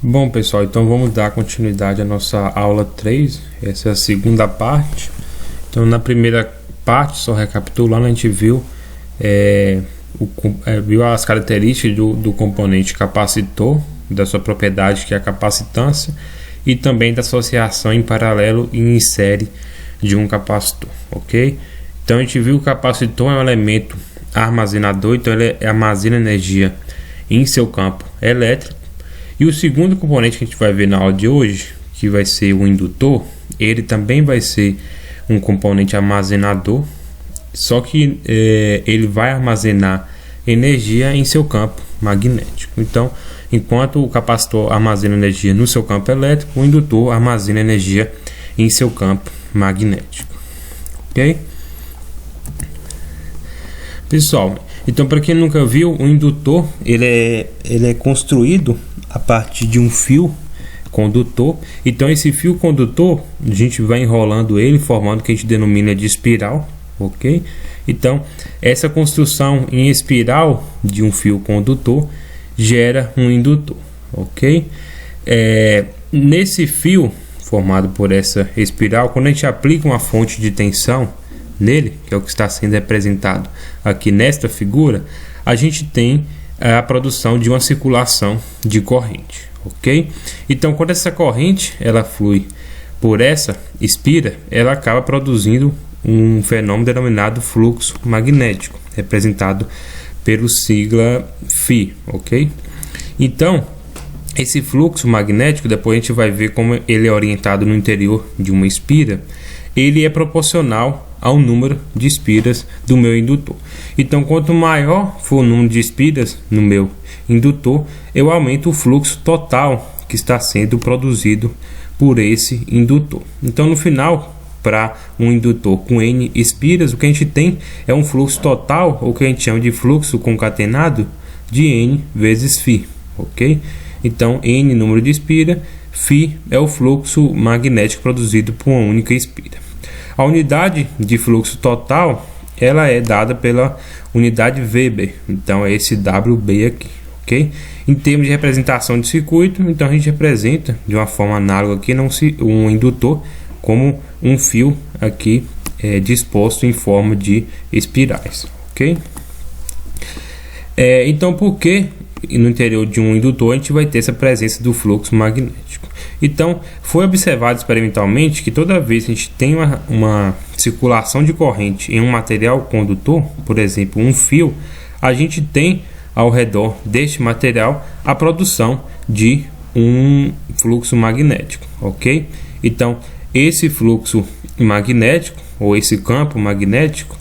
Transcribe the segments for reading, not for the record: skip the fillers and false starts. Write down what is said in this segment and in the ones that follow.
Bom, pessoal, então vamos dar continuidade à nossa aula 3. Essa é a segunda parte. Então, na primeira parte, só recapitulando, a gente viu as características do componente capacitor, da sua propriedade, que é a capacitância, e também da associação em paralelo e em série de um capacitor, ok? Então, a gente viu que o capacitor é um elemento armazenador, então ele armazena energia em seu campo elétrico. E o segundo componente que a gente vai ver na aula de hoje, que vai ser o indutor, ele também vai ser um componente armazenador, só que ele vai armazenar energia em seu campo magnético. Então, enquanto o capacitor armazena energia no seu campo elétrico, o indutor armazena energia em seu campo magnético. Ok? Pessoal, então para quem nunca viu, o indutor ele é construído a partir de um fio condutor. Então esse fio condutor a gente vai enrolando ele, formando o que a gente denomina de espiral, ok? Então essa construção em espiral de um fio condutor gera um indutor, ok? Nesse fio formado por essa espiral, quando a gente aplica uma fonte de tensão nele, que é o que está sendo representado aqui nesta figura, a gente tem a produção de uma circulação de corrente, ok? Então, quando essa corrente ela flui por essa espira, ela acaba produzindo um fenômeno denominado fluxo magnético, representado pelo sigla Φ, ok? Então, esse fluxo magnético, depois a gente vai ver como ele é orientado no interior de uma espira, ele é proporcional ao número de espiras do meu indutor. Então, quanto maior for o número de espiras no meu indutor, eu aumento o fluxo total que está sendo produzido por esse indutor. Então, no final, para um indutor com N espiras, o que a gente tem é um fluxo total, ou que a gente chama de fluxo concatenado, de N vezes Φ, ok? Então, N número de espira, Φ é o fluxo magnético produzido por uma única espira. A unidade de fluxo total ela é dada pela unidade Weber, então é esse WB aqui, ok? Em termos de representação de circuito, então a gente representa de uma forma análoga aqui um indutor como um fio aqui disposto em forma de espirais, ok? Então, por que no interior de um indutor a gente vai ter essa presença do fluxo magnético? Então, foi observado experimentalmente que toda vez que a gente tem uma circulação de corrente em um material condutor, por exemplo, um fio, a gente tem ao redor deste material a produção de um fluxo magnético, ok? Então, esse fluxo magnético, ou esse campo magnético,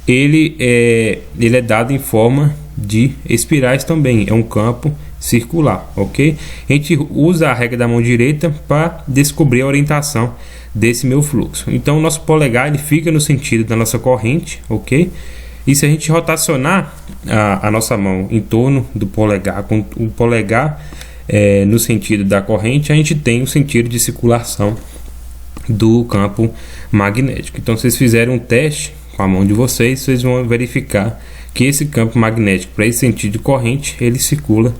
ele é dado em forma de espirais também, é um campo circular, ok? A gente usa a regra da mão direita para descobrir a orientação desse meu fluxo. Então, o nosso polegar ele fica no sentido da nossa corrente, ok? E se a gente rotacionar a nossa mão em torno do polegar, com o polegar no sentido da corrente, a gente tem o sentido de circulação do campo magnético. Então, se vocês fizerem um teste com a mão de vocês, vocês vão verificar que esse campo magnético para esse sentido de corrente ele circula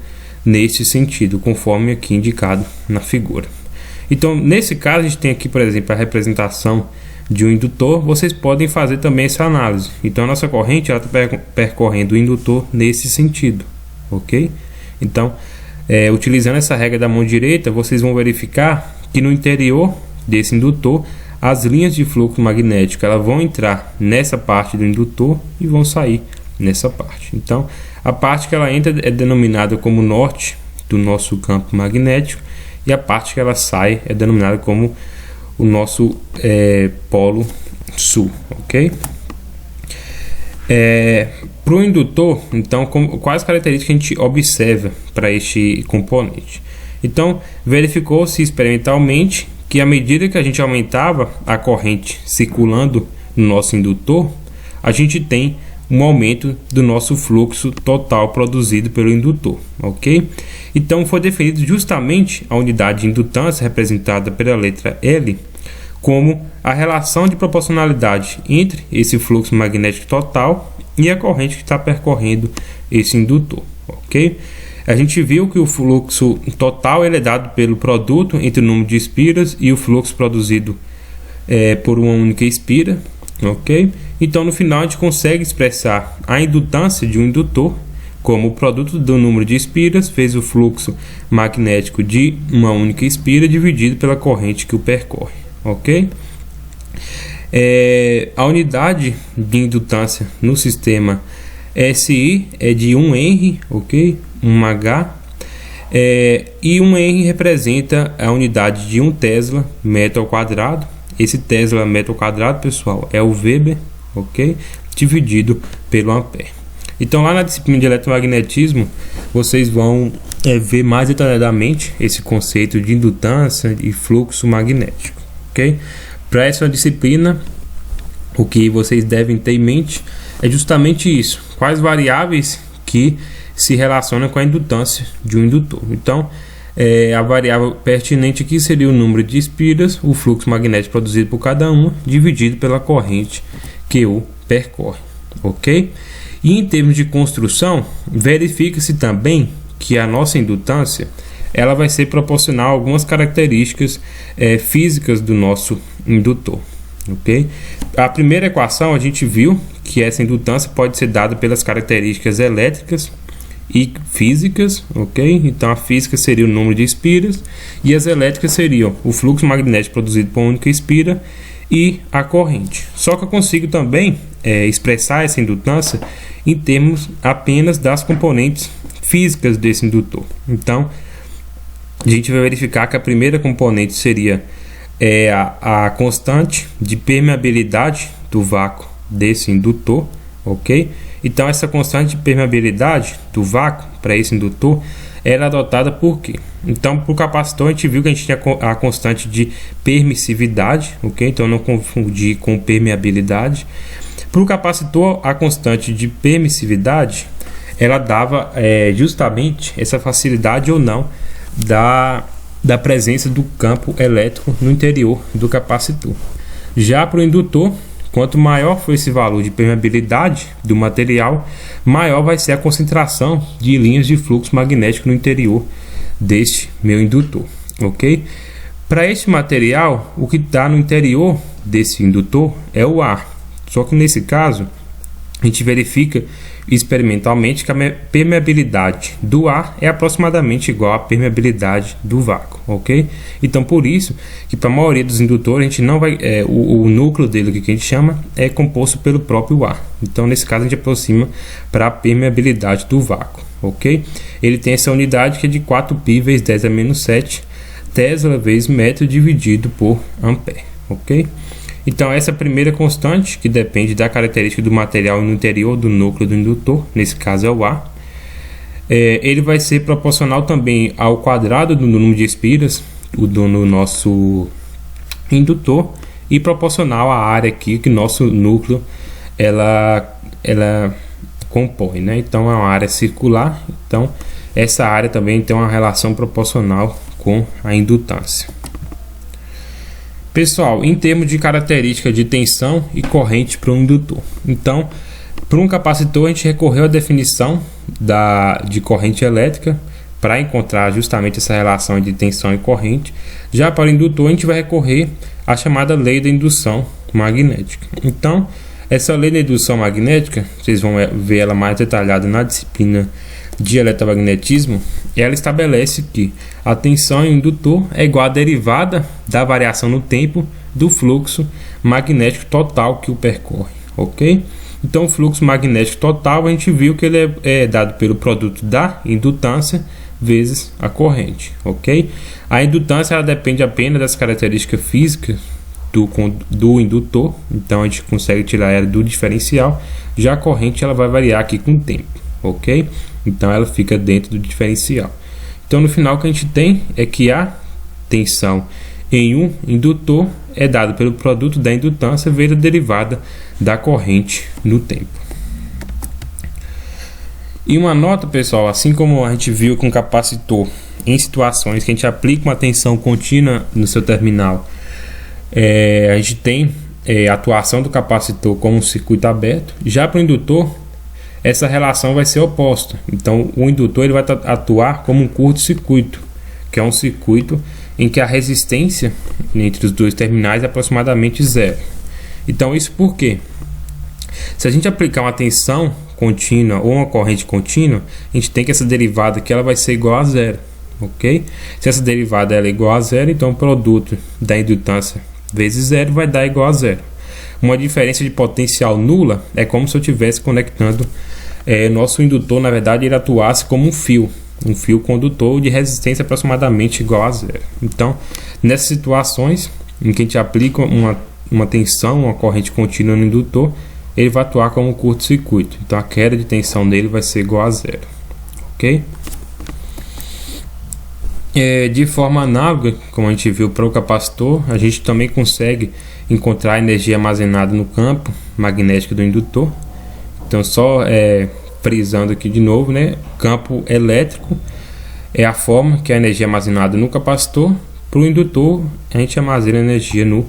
neste sentido, conforme aqui indicado na figura. Então, nesse caso, a gente tem aqui, por exemplo, a representação de um indutor. Vocês podem fazer também essa análise. Então, a nossa corrente está percorrendo o indutor nesse sentido, ok? Então, utilizando essa regra da mão direita, vocês vão verificar que no interior desse indutor, as linhas de fluxo magnético elas vão entrar nessa parte do indutor e vão sair nessa parte. Então, a parte que ela entra é denominada como norte do nosso campo magnético e a parte que ela sai é denominada como o nosso polo sul, ok? Para o indutor, então, quais características a gente observa para este componente? Então, verificou-se experimentalmente que à medida que a gente aumentava a corrente circulando no nosso indutor, a gente tem um aumento do nosso fluxo total produzido pelo indutor, ok? Então, foi definido justamente a unidade de indutância, representada pela letra L, como a relação de proporcionalidade entre esse fluxo magnético total e a corrente que está percorrendo esse indutor, ok? A gente viu que o fluxo total ele é dado pelo produto entre o número de espiras e o fluxo produzido por uma única espira, ok? Então no final a gente consegue expressar a indutância de um indutor como o produto do número de espiras vezes o fluxo magnético de uma única espira dividido pela corrente que o percorre, ok? A unidade de indutância no sistema SI é de 1 Henry, ok? 1 H, e 1 Henry representa a unidade de 1 Tesla metro ao quadrado. Esse Tesla metro ao quadrado, pessoal, é o Weber, ok? Dividido pelo ampere. Então lá na disciplina de eletromagnetismo vocês vão ver mais detalhadamente esse conceito de indutância e fluxo magnético, ok? Para essa disciplina, o que vocês devem ter em mente é justamente isso: quais variáveis que se relacionam com a indutância de um indutor. Então, a variável pertinente aqui seria o número de espiras, o fluxo magnético produzido por cada uma, dividido pela corrente que o percorre, ok? E em termos de construção, verifica-se também que a nossa indutância ela vai ser proporcional a algumas características físicas do nosso indutor, ok? A primeira equação a gente viu que essa indutância pode ser dada pelas características elétricas e físicas, ok? Então a física seria o número de espiras e as elétricas seriam o fluxo magnético produzido por uma única espira e a corrente. Só que eu consigo também expressar essa indutância em termos apenas das componentes físicas desse indutor. Então a gente vai verificar que a primeira componente seria a constante de permeabilidade do vácuo desse indutor, ok? Então essa constante de permeabilidade do vácuo para esse indutor era adotada por quê? Então para o capacitor a gente viu que a gente tinha a constante de permissividade, ok? Então não confundir com permeabilidade. Para o capacitor a constante de permissividade ela dava justamente essa facilidade ou não da presença do campo elétrico no interior do capacitor. Já para o indutor, quanto maior for esse valor de permeabilidade do material, maior vai ser a concentração de linhas de fluxo magnético no interior deste meu indutor, ok? Para este material, o que está no interior desse indutor é o ar. Só que nesse caso, a gente verifica experimentalmente que a permeabilidade do ar é aproximadamente igual à permeabilidade do vácuo, ok? Então por isso que para a maioria dos indutores a gente não vai o núcleo dele, que a gente chama, é composto pelo próprio ar. Então nesse caso a gente aproxima para a permeabilidade do vácuo, ok? Ele tem essa unidade que é de 4π vezes 10 a menos 7 Tesla vezes metro dividido por ampere, ok? Então essa primeira constante, que depende da característica do material no interior do núcleo do indutor, nesse caso é o ar, ele vai ser proporcional também ao quadrado do número de espiras no nosso indutor e proporcional à área aqui que nosso núcleo ela compõe, né? Então é uma área circular, então essa área também tem uma relação proporcional com a indutância. Pessoal, em termos de característica de tensão e corrente para um indutor. Então, para um capacitor, a gente recorreu à definição de corrente elétrica para encontrar justamente essa relação de tensão e corrente. Já para o indutor, a gente vai recorrer à chamada lei da indução magnética. Então, essa lei da indução magnética, vocês vão ver ela mais detalhada na disciplina de eletromagnetismo. Ela estabelece que a tensão em um indutor é igual à derivada da variação no tempo do fluxo magnético total que o percorre, ok? Então o fluxo magnético total a gente viu que ele é dado pelo produto da indutância vezes a corrente, ok? A indutância ela depende apenas das características físicas do indutor, então a gente consegue tirar ela do diferencial. Já a corrente ela vai variar aqui com o tempo, ok? Então ela fica dentro do diferencial. Então no final o que a gente tem é que a tensão em um indutor é dada pelo produto da indutância vezes a derivada da corrente no tempo. E uma nota, pessoal, assim como a gente viu com o capacitor em situações que a gente aplica uma tensão contínua no seu terminal, a gente tem a atuação do capacitor como um circuito aberto. Já para o indutor, essa relação vai ser oposta. Então o indutor ele vai atuar como um curto-circuito, que é um circuito em que a resistência entre os dois terminais é aproximadamente zero. Então isso por quê? Se a gente aplicar uma tensão contínua ou uma corrente contínua, a gente tem que essa derivada aqui ela vai ser igual a zero, ok? Se essa derivada ela é igual a zero, então o produto da indutância vezes zero vai dar igual a zero. Uma diferença de potencial nula é como se eu estivesse conectando nosso indutor, na verdade ele atuasse como um fio condutor de resistência aproximadamente igual a zero. Então, nessas situações em que a gente aplica uma tensão, uma corrente contínua no indutor, ele vai atuar como um curto-circuito. Então, a queda de tensão dele vai ser igual a zero, ok? De forma análoga, como a gente viu para o capacitor, a gente também consegue encontrar a energia armazenada no campo magnético do indutor. Então, só frisando aqui de novo, né? Campo elétrico é a forma que a energia armazenada no capacitor. Para o indutor, a gente armazena energia no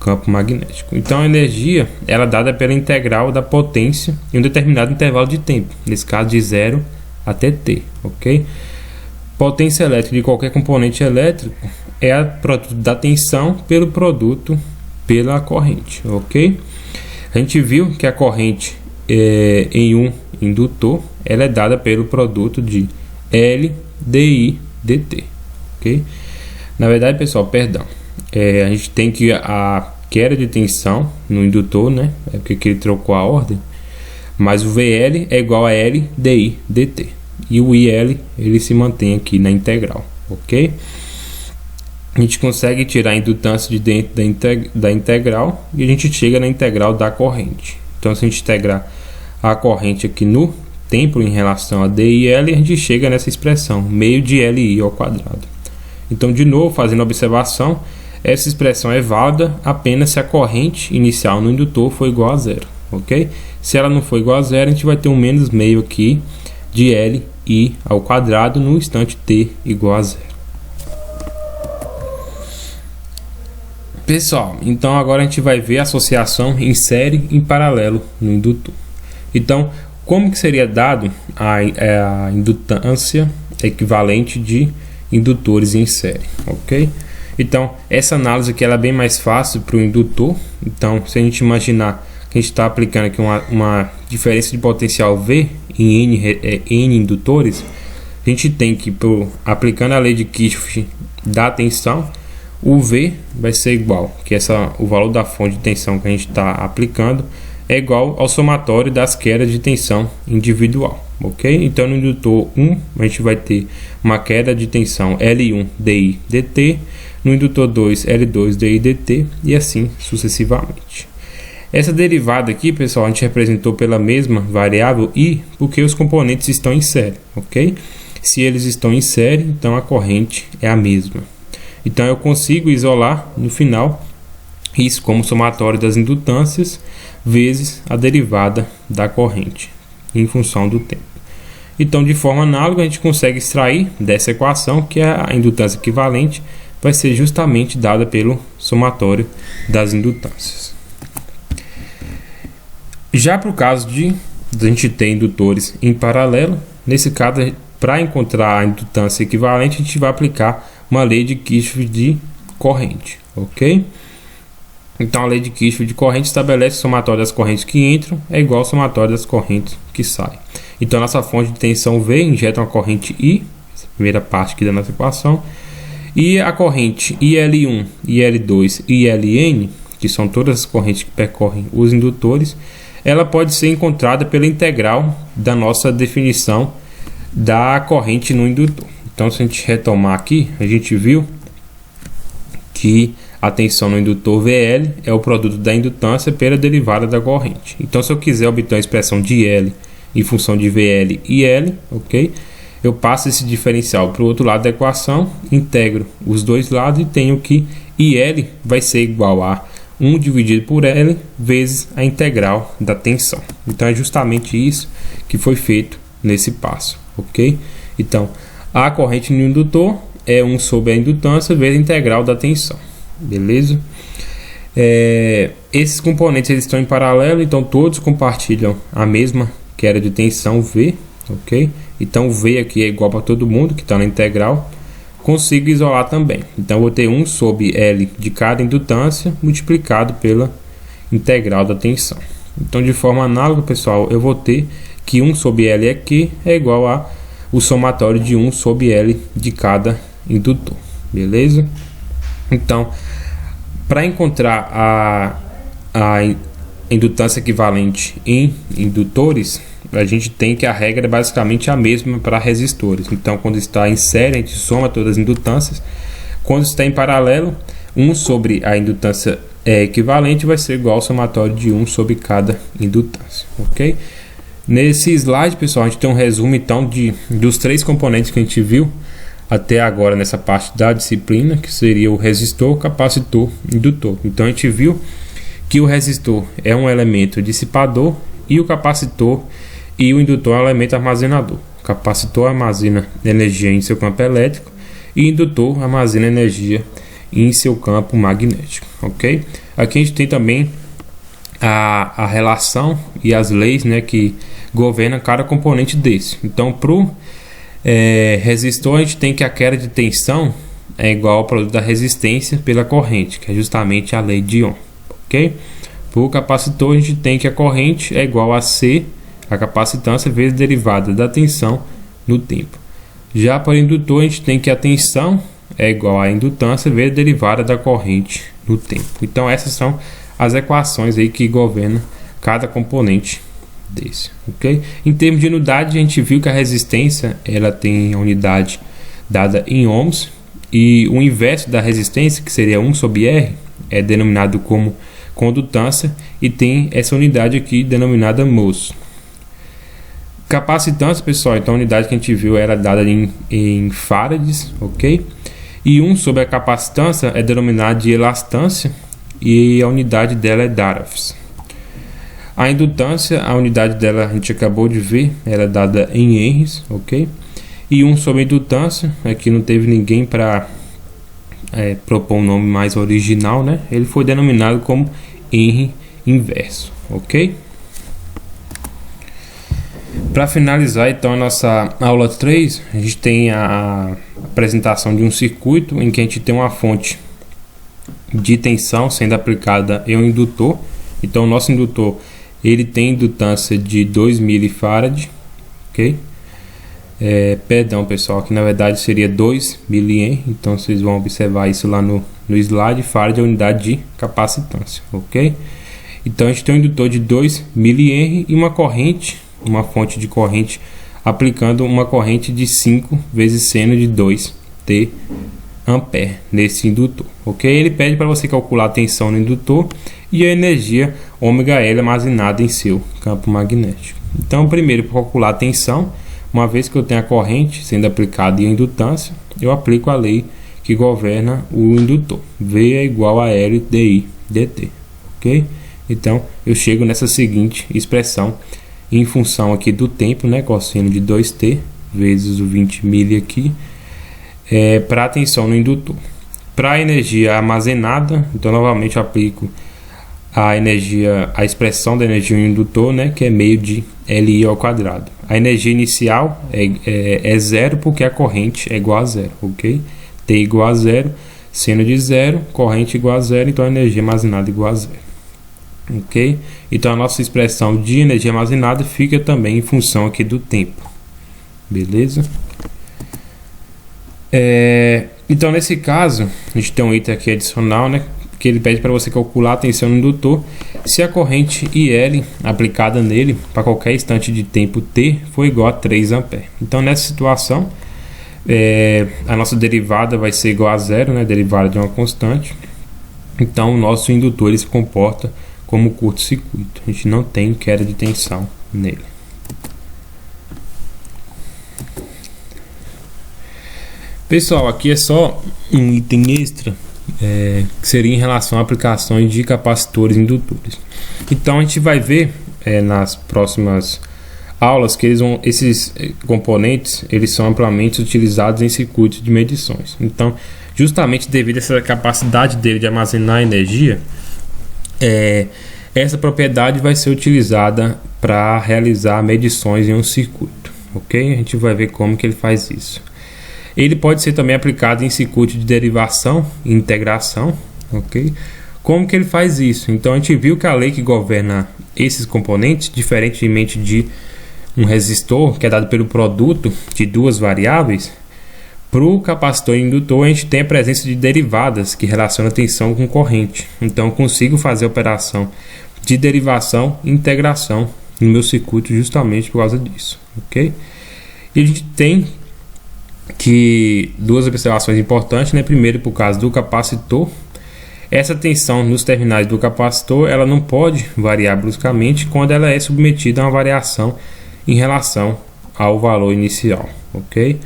campo magnético. Então, a energia ela é dada pela integral da potência em um determinado intervalo de tempo, nesse caso de 0 até t, ok? Potência elétrica de qualquer componente elétrico é o produto da tensão pelo produto pela corrente, ok? A gente viu que a corrente em um indutor ela é dada pelo produto de L, DI, dt, ok? Na verdade, pessoal, perdão, a gente tem que a queda de tensão no indutor, né? É porque ele trocou a ordem, mas o VL é igual a L, DI, dt. E o IL ele se mantém aqui na integral, ok? A gente consegue tirar a indutância de dentro da integral e a gente chega na integral da corrente. Então, se a gente integrar a corrente aqui no tempo em relação a D e L, a gente chega nessa expressão, meio de LI ao quadrado. Então, de novo, fazendo a observação, essa expressão é válida apenas se a corrente inicial no indutor for igual a zero, ok? Se ela não for igual a zero, a gente vai ter um menos meio aqui de LI ao quadrado no instante t igual a zero. Pessoal, então agora a gente vai ver a associação em série e em paralelo no indutor. Então, como que seria dado a indutância equivalente de indutores em série, ok? Então, essa análise aqui ela é bem mais fácil para o indutor. Então, se a gente imaginar que a gente está aplicando aqui uma diferença de potencial V em N indutores, a gente tem que, aplicando a lei de Kirchhoff da tensão, o V vai ser igual, que o valor da fonte de tensão que a gente está aplicando é igual ao somatório das quedas de tensão individual, ok? Então, no indutor 1, a gente vai ter uma queda de tensão L1 DI dt, no indutor 2, L2 DI dt, e assim sucessivamente. Essa derivada aqui, pessoal, a gente representou pela mesma variável I, porque os componentes estão em série, ok? Se eles estão em série, então a corrente é a mesma. Então, eu consigo isolar, no final, isso como somatório das indutâncias vezes a derivada da corrente, em função do tempo. Então, de forma análoga, a gente consegue extrair dessa equação que a indutância equivalente vai ser justamente dada pelo somatório das indutâncias. Já para o caso de a gente ter indutores em paralelo, nesse caso, para encontrar a indutância equivalente, a gente vai aplicar uma lei de Kirchhoff de corrente, ok? Então, a lei de Kirchhoff de corrente estabelece que o somatório das correntes que entram é igual ao somatório das correntes que saem. Então, nossa fonte de tensão V injeta uma corrente I, essa primeira parte aqui da nossa equação, e a corrente IL1, IL2 e ILN, que são todas as correntes que percorrem os indutores, ela pode ser encontrada pela integral da nossa definição da corrente no indutor. Então, se a gente retomar aqui, a gente viu que a tensão no indutor VL é o produto da indutância pela derivada da corrente. Então, se eu quiser obter a expressão de L em função de VL e L, ok? Eu passo esse diferencial para o outro lado da equação, integro os dois lados e tenho que IL vai ser igual a 1 dividido por L vezes a integral da tensão. Então, é justamente isso que foi feito nesse passo, ok? Então, a corrente no indutor é 1 sobre a indutância vezes a integral da tensão, beleza? Esses componentes eles estão em paralelo, então todos compartilham a mesma queda de tensão V, ok? Então V aqui é igual para todo mundo que está na integral. Consigo isolar também. Então vou ter 1 sobre L de cada indutância multiplicado pela integral da tensão. Então de forma análoga, pessoal, eu vou ter que 1 sobre L aqui é igual a o somatório de 1 sobre L de cada indutor. Beleza? Então, para encontrar a indutância equivalente em indutores, a gente tem que a regra é basicamente a mesma para resistores. Então, quando está em série, a gente soma todas as indutâncias. Quando está em paralelo, 1 sobre a indutância equivalente vai ser igual ao somatório de 1 sobre cada indutância. Ok? Nesse slide, pessoal, a gente tem um resumo então dos 3 componentes que a gente viu até agora nessa parte da disciplina, que seria o resistor, capacitor e indutor. Então a gente viu que o resistor é um elemento dissipador e o capacitor e o indutor é um elemento armazenador. O capacitor armazena energia em seu campo elétrico e o indutor armazena energia em seu campo magnético, ok? Aqui a gente tem também a relação e as leis, né, que governam cada componente desse. Então, para o resistor, a gente tem que a queda de tensão é igual ao produto da resistência pela corrente, que é justamente a lei de Ohm, ok? Para o capacitor, a gente tem que a corrente é igual a C, a capacitância, vezes a derivada da tensão no tempo. Já para o indutor, a gente tem que a tensão é igual à indutância, vezes a derivada da corrente no tempo. Então, essas são as equações aí que governam cada componente desse, ok? Em termos de unidade, a gente viu que a resistência ela tem a unidade dada em ohms e o inverso da resistência, que seria 1 sobre R, é denominado como condutância e tem essa unidade aqui denominada mhos. Capacitância, pessoal, então a unidade que a gente viu era dada em farads, ok? E 1 sobre a capacitância é denominada de elastância e a unidade dela é darafs. A indutância, a unidade dela a gente acabou de ver, ela é dada em henries, ok? E 1 sobre a indutância, aqui não teve ninguém para propor um nome mais original, né? Ele foi denominado como Henry inverso, ok? Para finalizar então a nossa aula 3, a gente tem a apresentação de um circuito em que a gente tem uma fonte de tensão sendo aplicada em um indutor. Então o nosso indutor ele tem indutância de 2 mF, ok? Perdão, pessoal, que na verdade seria 2 mA, então vocês vão observar isso lá no slide. Farad é a unidade de capacitância, ok? Então a gente tem um indutor de 2 mA e uma corrente, uma fonte de corrente aplicando uma corrente de 5 vezes seno de 2T ampere nesse indutor, ok? Ele pede para você calcular a tensão no indutor e a energia ômega-L armazenada em seu campo magnético. Então, primeiro, para calcular a tensão, uma vez que eu tenho a corrente sendo aplicada em indutância, eu aplico a lei que governa o indutor. V é igual a L di dt, ok? Então, eu chego nessa seguinte expressão em função aqui do tempo, né? Cosseno de 2t vezes o 20 mili aqui, para a tensão no indutor. Para a energia armazenada, então novamente eu aplico a expressão da energia no indutor, né, que é meio de Li ao quadrado. A energia inicial é zero porque a corrente é igual a zero, ok? T igual a zero, seno de zero, corrente igual a zero, então a energia armazenada igual a zero, ok? Então a nossa expressão de energia armazenada fica também em função aqui do tempo, beleza? Então nesse caso a gente tem um item aqui adicional, né, que ele pede para você calcular a tensão no indutor se a corrente IL aplicada nele para qualquer instante de tempo t for igual a 3 ampere. Então nessa situação a nossa derivada vai ser igual a zero, né, derivada de uma constante. Então o nosso indutor ele se comporta como curto-circuito, a gente não tem queda de tensão nele. Pessoal, aqui é só um item extra que seria em relação a aplicações de capacitores e indutores. Então a gente vai ver nas próximas aulas que esses componentes eles são amplamente utilizados em circuitos de medições. Então, justamente devido a essa capacidade dele de armazenar energia, essa propriedade vai ser utilizada para realizar medições em um circuito, ok? A gente vai ver como que ele faz isso. Ele pode ser também aplicado em circuito de derivação e integração, ok? Como que ele faz isso? Então a gente viu que a lei que governa esses componentes, diferentemente de um resistor que é dado pelo produto de duas variáveis, para o capacitor e indutor a gente tem a presença de derivadas que relacionam a tensão com corrente. Então eu consigo fazer a operação de derivação e integração no meu circuito justamente por causa disso, ok? E a gente tem que duas observações importantes, né? Primeiro, por causa do capacitor, essa tensão nos terminais do capacitor ela não pode variar bruscamente quando ela é submetida a uma variação em relação ao valor inicial, ok?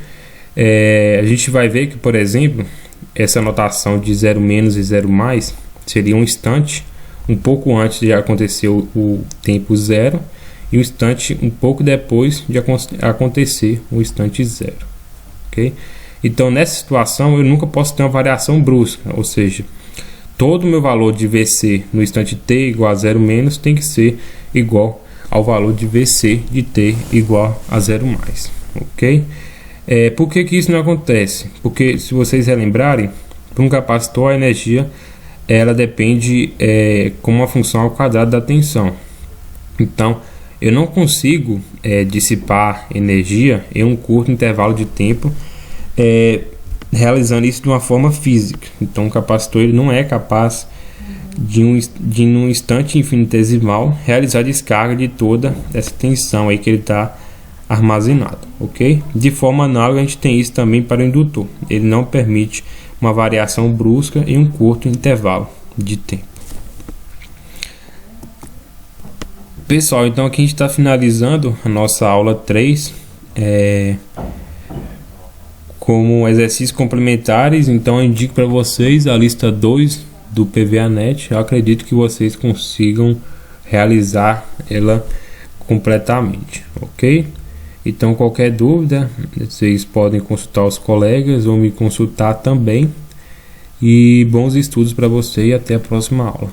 A gente vai ver que, por exemplo, essa notação de 0- e 0+ seria um instante um pouco antes de acontecer o tempo zero e um instante um pouco depois de acontecer o instante zero, ok? Então nessa situação eu nunca posso ter uma variação brusca, ou seja, todo o meu valor de VC no instante t igual a 0- tem que ser igual ao valor de VC de t igual a 0+, ok? Por que isso não acontece? Porque, se vocês relembrarem, para um capacitor a energia ela depende como uma função ao quadrado da tensão. Então eu não consigo dissipar energia em um curto intervalo de tempo realizando isso de uma forma física. Então o capacitor ele não é capaz de num instante infinitesimal realizar a descarga de toda essa tensão aí que ele está armazenado, ok? De forma análoga a gente tem isso também para o indutor. Ele não permite uma variação brusca em um curto intervalo de tempo. Pessoal, então aqui a gente está finalizando a nossa aula 3 como exercícios complementares. Então eu indico para vocês a lista 2 do PVA-NET. Eu acredito que vocês consigam realizar ela completamente, ok? Então qualquer dúvida vocês podem consultar os colegas ou me consultar também. E bons estudos para você e até a próxima aula.